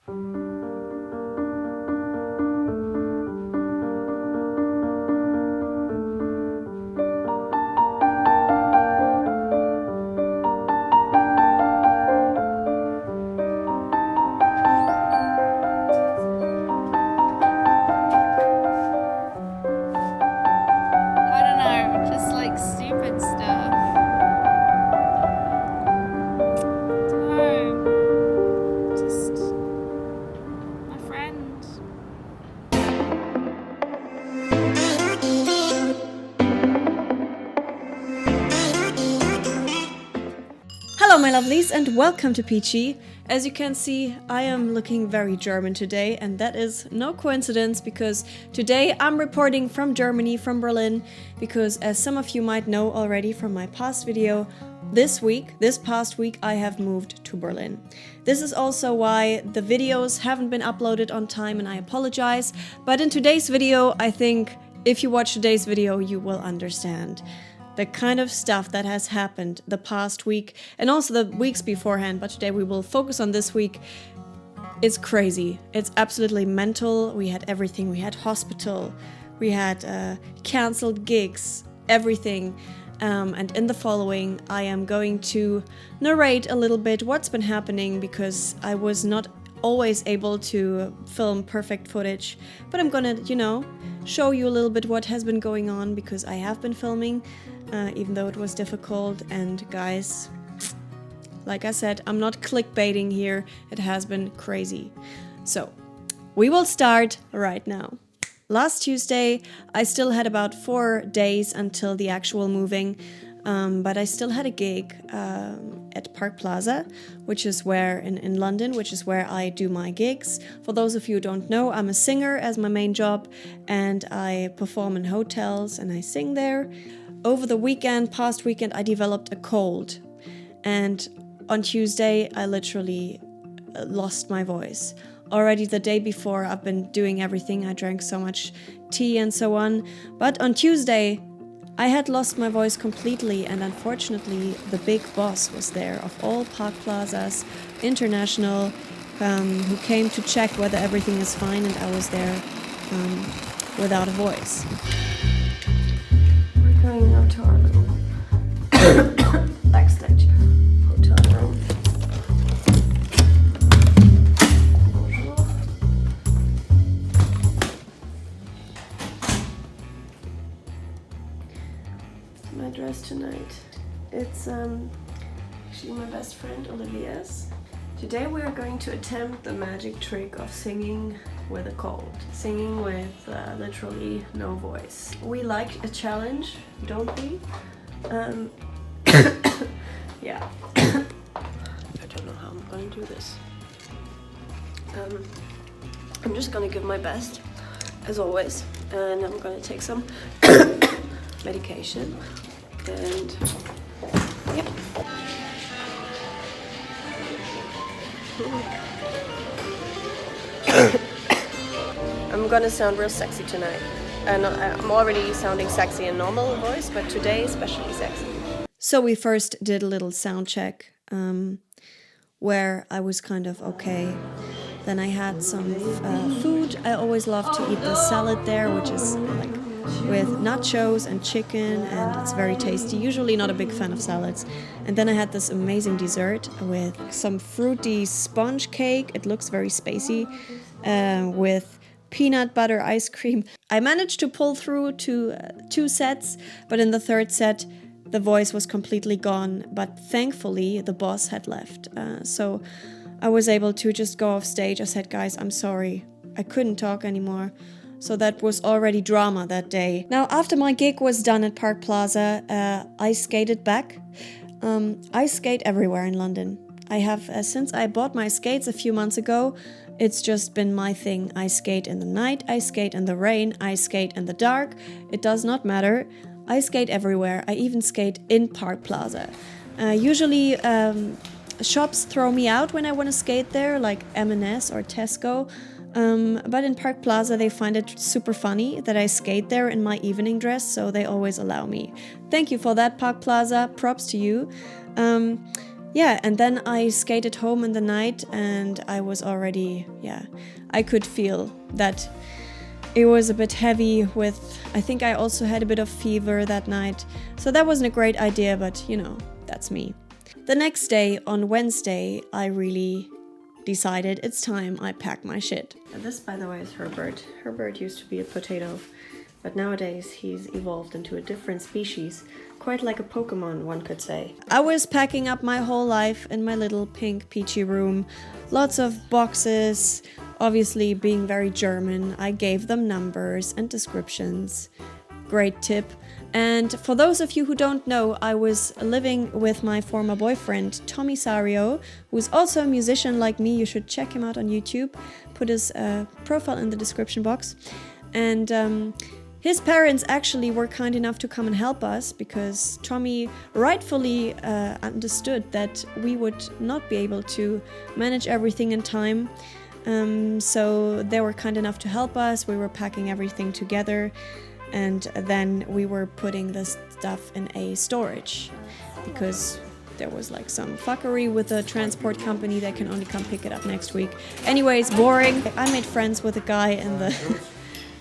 I don't know, just like stupid stuff. No, just my friend. Hello my lovelies and welcome to Peachy. As you can see, I am looking very German today, and that is no coincidence because today I'm reporting from Germany, from Berlin, because as some of you might know already from my past video, this past week, I have moved to Berlin. This is also why the videos haven't been uploaded on time, and I apologize, but in today's video, I think if you watch today's video, you will understand the kind of stuff that has happened the past week and also the weeks beforehand, but today we will focus on this week. It's crazy. It's absolutely mental. We had everything. We had hospital. We had cancelled gigs, everything. And in the following, I am going to narrate a little bit what's been happening because I was not always able to film perfect footage, but I'm gonna, show you a little bit what has been going on because I have been filming, even though it was difficult. And guys, like I said, I'm not clickbaiting here. It has been crazy. So we will start right now. Last Tuesday, I still had about 4 days until the actual moving, but I still had a gig at Park Plaza, which is where, in London, which is where I do my gigs. For those of you who don't know, I'm a singer as my main job, and I perform in hotels and I sing there. Over the past weekend, I developed a cold, and on Tuesday, I literally lost my voice. Already the day before, I've been doing everything. I drank so much tea and so on. But on Tuesday, I had lost my voice completely, and unfortunately, the big boss was there of all Park Plazas International, who came to check whether everything is fine, and I was there without a voice. We're going now to our little backstage hotel room. My dress tonight. It's actually my best friend Olivia's. Today we are going to attempt the magic trick of singing with a cold. Singing with literally no voice. We like a challenge, don't we? Yeah. I don't know how I'm going to do this. I'm just gonna give my best, as always, and I'm gonna take some medication. And yep. I'm gonna sound real sexy tonight, and I'm already sounding sexy in normal voice, but today especially sexy. So we first did a little sound check where I was kind of okay. Then I had some food. I always love to eat the salad there, which is like with nachos and chicken, and it's very tasty. Usually not a big fan of salads. And then I had this amazing dessert with some fruity sponge cake. It looks very spacey, with peanut butter ice cream. I managed to pull through to 2 sets, but in the 3rd set the voice was completely gone. But thankfully the boss had left, so I was able to just go off stage. I said, guys, I'm sorry, I couldn't talk anymore. So that was already drama that day. Now, after my gig was done at Park Plaza, I skated back. I skate everywhere in London. I have, since I bought my skates a few months ago, it's just been my thing. I skate in the night, I skate in the rain, I skate in the dark. It does not matter. I skate everywhere. I even skate in Park Plaza. Usually, shops throw me out when I want to skate there, like M&S or Tesco. But in Park Plaza, they find it super funny that I skate there in my evening dress, so they always allow me. Thank you for that, Park Plaza. Props to you. yeah, and then I skated home in the night, and I was already, I could feel that it was a bit heavy I think I also had a bit of fever that night. So that wasn't a great idea, but that's me. The next day, on Wednesday, I really decided it's time I pack my shit. And this, by the way, is Herbert. Herbert used to be a potato, but nowadays he's evolved into a different species. Quite like a Pokemon, one could say. I was packing up my whole life in my little pink peachy room. Lots of boxes. Obviously, being very German, I gave them numbers and descriptions. Great tip. And for those of you who don't know, I was living with my former boyfriend, Tommy Sario, who's also a musician like me. You should check him out on YouTube. Put his profile in the description box. And his parents actually were kind enough to come and help us because Tommy rightfully understood that we would not be able to manage everything in time. So they were kind enough to help us. We were packing everything together, and then we were putting the stuff in a storage because there was like some fuckery with the transport company. They can only come pick it up next week. Anyways, boring. I made friends with a guy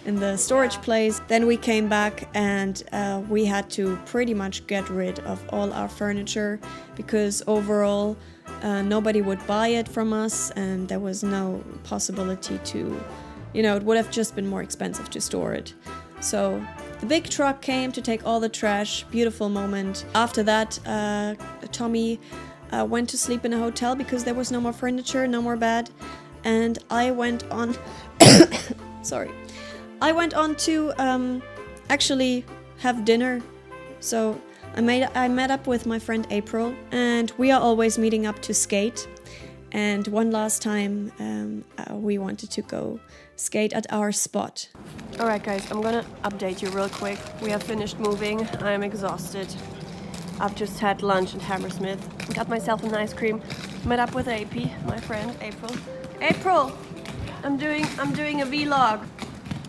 in the storage place. Then we came back, and we had to pretty much get rid of all our furniture because overall nobody would buy it from us, and there was no possibility to, it would have just been more expensive to store it. So the big truck came to take all the trash. Beautiful moment. After that, Tommy went to sleep in a hotel because there was no more furniture, no more bed, and I went on I went on to actually have dinner. So I met up with my friend April, and we are always meeting up to skate. And one last time we wanted to go skate at our spot. Alright guys, I'm gonna update you real quick. We have finished moving. I am exhausted. I've just had lunch at Hammersmith. Got myself an ice cream. Met up with AP, my friend April. April! I'm doing a vlog.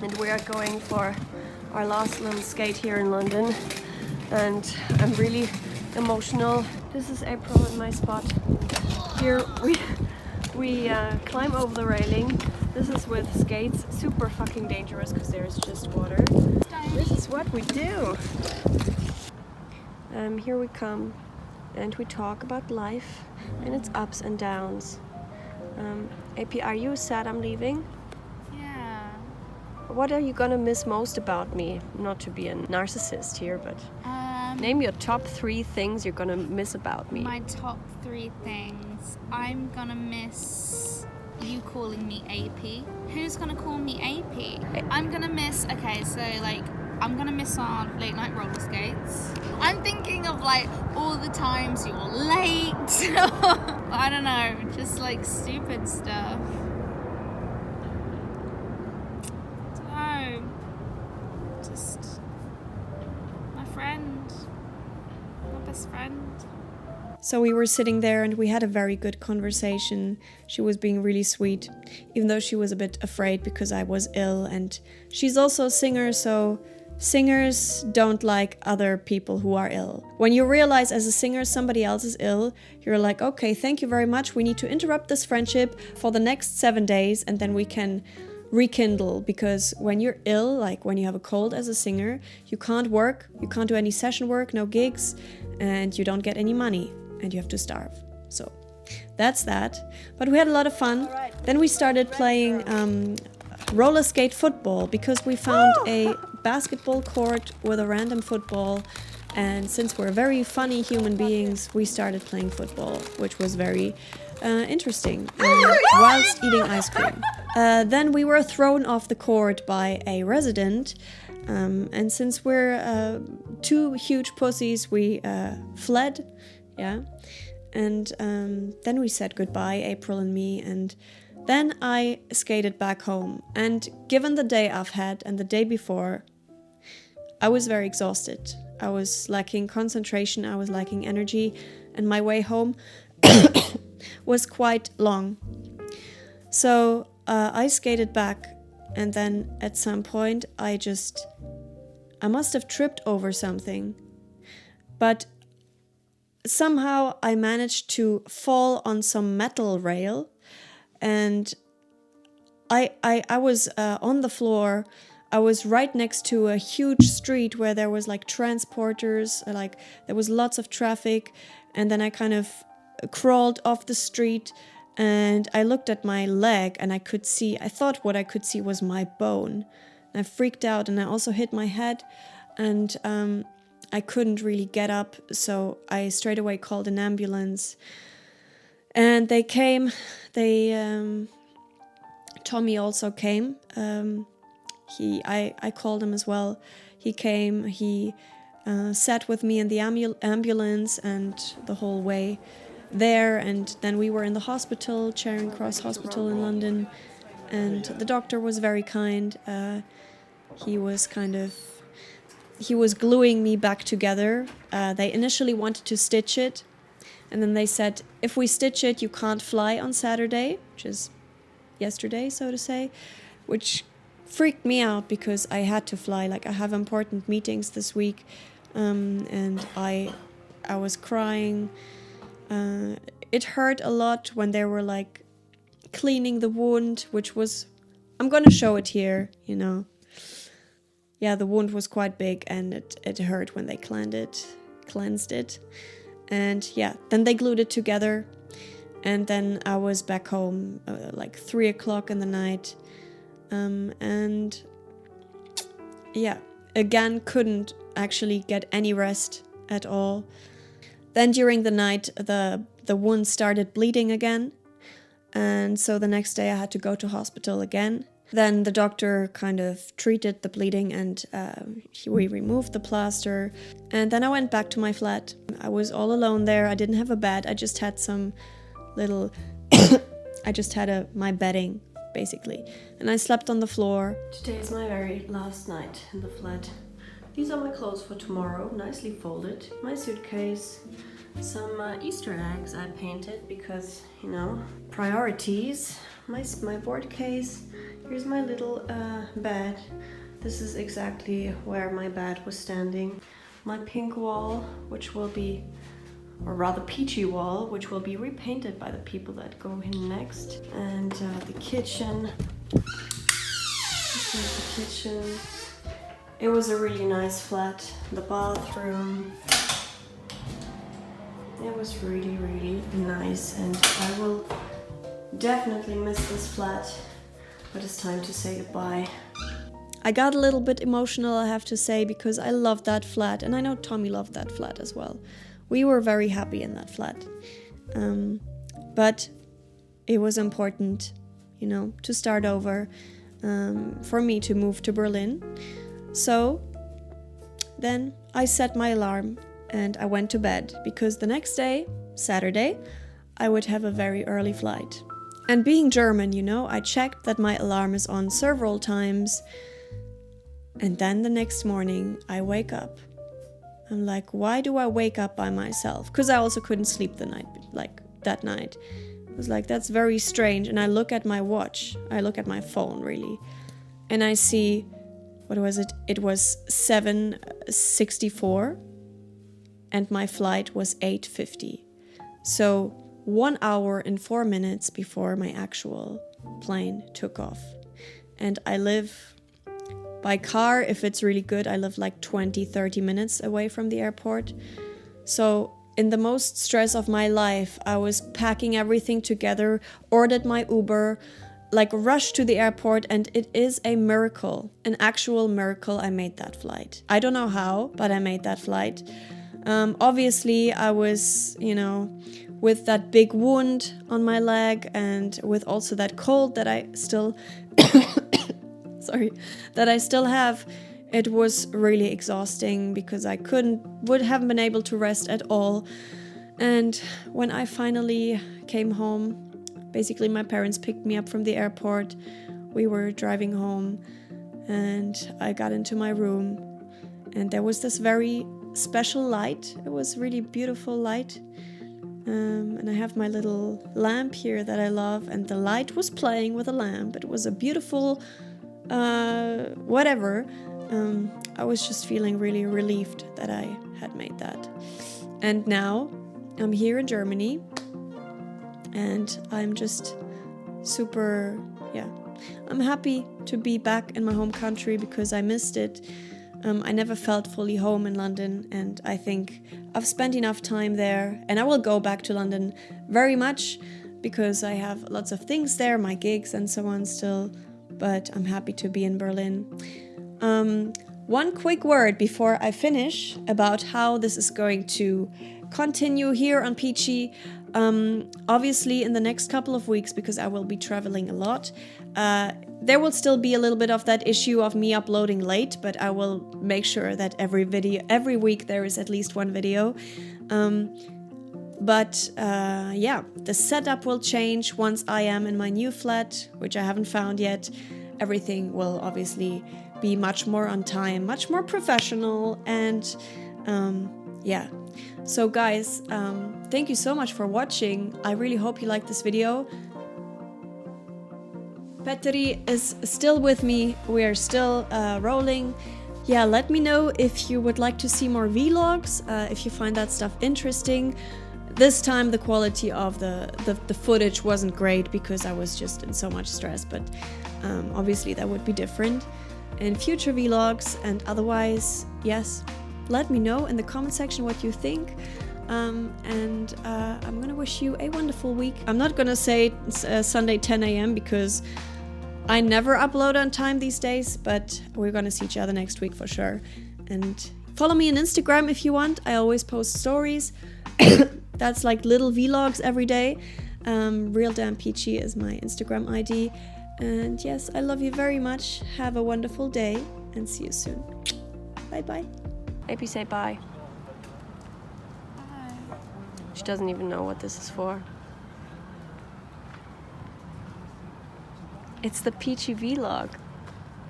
And we are going for our last little skate here in London. And I'm really emotional. This is April in my spot. Here we climb over the railing. This is with skates. Super fucking dangerous because there's just water. This is what we do. Here we come and we talk about life and its ups and downs. AP, are you sad I'm leaving? Yeah. What are you gonna miss most about me? Not to be a narcissist here, but name your top 3 things you're gonna miss about me. My top 3 things. I'm gonna miss you calling me AP. Who's gonna call me AP? I'm gonna miss, I'm gonna miss our late night roller skates. I'm thinking of all the times you're late. I don't know, just stupid stuff. Just my best friend. So we were sitting there and we had a very good conversation. She was being really sweet, even though she was a bit afraid because I was ill, and she's also a singer, so singers don't like other people who are ill. When you realize as a singer somebody else is ill, you're like, okay, thank you very much. We need to interrupt this friendship for the next 7 days and then we can rekindle, because when you're ill, like when you have a cold as a singer, you can't work, you can't do any session work, no gigs, and you don't get any money and you have to starve. So that's that. But we had a lot of fun. Then we started playing roller skate football because we found a basketball court with a random football, and since we're very funny human beings, we started playing football, which was very interesting, whilst eating ice cream. Then we were thrown off the court by a resident, and since we're 2 huge pussies, we fled, and then we said goodbye, April and me, and then I skated back home. And given the day I've had and the day before, I was very exhausted. I was lacking concentration, I was lacking energy, and my way home was quite long. So I skated back, and then at some point I must have tripped over something. But somehow I managed to fall on some metal rail, and I was on the floor. I was right next to a huge street where there was like transporters, like there was lots of traffic, and then I kind of crawled off the street, and I looked at my leg, and I thought what I could see was my bone. And I freaked out, and I also hit my head, and I couldn't really get up, so I straight away called an ambulance. And they came, Tommy also came. I called him as well. He came, he sat with me in the ambulance and the whole way there, and then we were in the hospital, Charing Cross Hospital in London, and the doctor was very kind. He was gluing me back together. They initially wanted to stitch it, and then they said, if we stitch it, you can't fly on Saturday, which is yesterday, so to say, which freaked me out because I had to fly. Like, I have important meetings this week, and I was crying. It hurt a lot when they were like cleaning the wound, which was, I'm gonna show it here, you know. Yeah, the wound was quite big, and it hurt when they cleansed it. And yeah, then they glued it together, and then I was back home like 3 o'clock in the night. And yeah, again, couldn't actually get any rest at all. Then during the night, the wound started bleeding again. And so the next day I had to go to hospital again. Then the doctor kind of treated the bleeding, and we removed the plaster. And then I went back to my flat. I was all alone there. I didn't have a bed. I just had some little... I just had my bedding, basically. And I slept on the floor. Today is my very last night in the flat. These are my clothes for tomorrow, nicely folded. My suitcase, some Easter eggs I painted because, you know, priorities. My board case. Here's my little bed. This is exactly where my bed was standing. My pink wall, which will be, or rather peachy wall, which will be repainted by the people that go in next. And the kitchen. This is the kitchen. It was a really nice flat. The bathroom. It was really, really nice, and I will definitely miss this flat, but it's time to say goodbye. I got a little bit emotional, I have to say, because I loved that flat, and I know Tommy loved that flat as well. We were very happy in that flat. But it was important, you know, to start over, for me to move to Berlin. So then I set my alarm and I went to bed, because the next day, Saturday, I would have a very early flight. And being German, you know, I checked that my alarm is on several times. And then the next morning, I wake up. I'm like, why do I wake up by myself? Because I also couldn't sleep that night. I was like, that's very strange. And I look at my watch. I look at my phone, really. And I see, what was it? It was 7:64. And my flight was 8:50. So 1 hour and 4 minutes before my actual plane took off. And I live by car, if it's really good, I live like 20-30 minutes away from the airport. So in the most stress of my life, I was packing everything together, ordered my Uber, like rushed to the airport, and it is a miracle, an actual miracle I made that flight. I don't know how, but I made that flight. Obviously, I was, you know, with that big wound on my leg, and with also that cold that I still have. It was really exhausting because I haven't been able to rest at all. And when I finally came home, basically my parents picked me up from the airport. We were driving home, and I got into my room, and there was this very special light. It was really beautiful light. And I have my little lamp here that I love, and the light was playing with a lamp. It was a beautiful whatever. I was just feeling really relieved that I had made that. And now I'm here in Germany, and I'm just super, I'm happy to be back in my home country because I missed it. I never felt fully home in London, and I think I've spent enough time there, and I will go back to London very much because I have lots of things there, my gigs and so on still, but I'm happy to be in Berlin. One quick word before I finish about how this is going to continue here on Peachy. Obviously in the next couple of weeks, because I will be traveling a lot, there will still be a little bit of that issue of me uploading late, but I will make sure that every week there is at least one video. The setup will change once I am in my new flat, which I haven't found yet. Everything will obviously be much more on time, much more professional, and So guys, thank you so much for watching. I really hope you liked this video. Petteri is still with me. We are still rolling. Yeah, let me know if you would like to see more vlogs, if you find that stuff interesting. This time the quality of the footage wasn't great because I was just in so much stress, but obviously that would be different in future vlogs. And otherwise, yes, let me know in the comment section what you think. I'm gonna wish you a wonderful week. I'm not gonna say Sunday 10 a.m. because I never upload on time these days, but we're gonna see each other next week for sure. And follow me on Instagram if you want. I always post stories. That's like little vlogs every day. Real Damn Peachy is my Instagram ID. And yes, I love you very much. Have a wonderful day and see you soon. Bye bye. Maybe say bye. Bye. She doesn't even know what this is for. It's the Peachy vlog.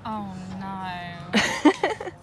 Oh no.